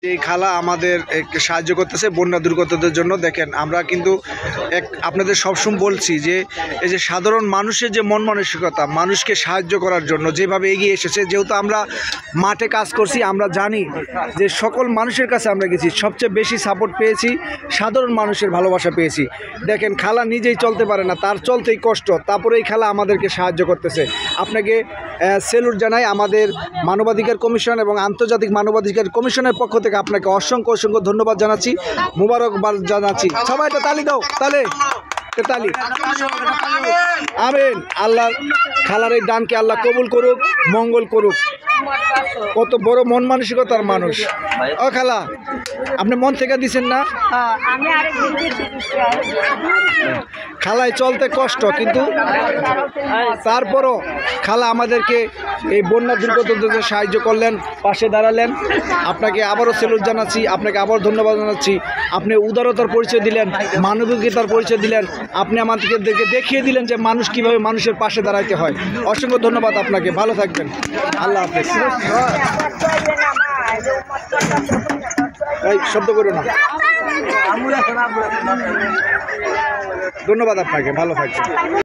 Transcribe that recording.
এই খালা আমাদের সাহায্য করতেছে বন্যা দুর্গতদের জন্য। দেখেন আমরা কিন্তু আপনাদের সবসময় বলছি যে এই যে সাধারণ মানুষের যে মন মানসিকতা, মানুষকে সাহায্য করার জন্য যেভাবে এগিয়ে এসেছে, যেহেতু আমরা মাঠে কাজ করছি, আমরা জানি যে সকল মানুষের কাছে আমরা গেছি, সবচেয়ে বেশি সাপোর্ট পেয়েছি, সাধারণ মানুষের ভালোবাসা পেয়েছি। দেখেন খালা নিজেই চলতে পারে না, তার চলতেই কষ্ট, তারপরে এই খালা আমাদেরকে সাহায্য করতেছে। আপনাকে সেলুট জানাই। আমাদের মানবাধিকার কমিশন এবং আন্তর্জাতিক মানবাধিকার কমিশনের পক্ষ থেকে আপনাকে অসংখ্য অসংখ্য ধন্যবাদ জানাচ্ছি, মুবারকবাদ জানাচ্ছি। সবাই একটা তালি দাও, তালি। আমিন। আল্লাহ খালার এই দানকে আল্লাহ কবুল করুক, মঙ্গল করুক। কত বড় মন মানসিকতার মানুষ। ও খালা, আপনি মন থেকে দিচ্ছেন না? খালায় চলতে কষ্ট, কিন্তু তারপরও খালা আমাদেরকে এই বন্যা দুর্গতদের সাহায্য করলেন, পাশে দাঁড়ালেন। আপনাকে আবারও সেলুট জানাচ্ছি, আপনাকে আবার ধন্যবাদ জানাচ্ছি। আপনি উদারতার পরিচয় দিলেন, মানবিকতার পরিচয় দিলেন, আপনি আমাদেরকে দেখিয়ে দিলেন যে মানুষ কীভাবে মানুষের পাশে দাঁড়াইতে হয়। অসংখ্য ধন্যবাদ আপনাকে, ভালো থাকবেন। আল্লাহ হাফেজ। এই শব্দ করো না। ধন্যবাদ আপনাকে, ভালো থাকবেন।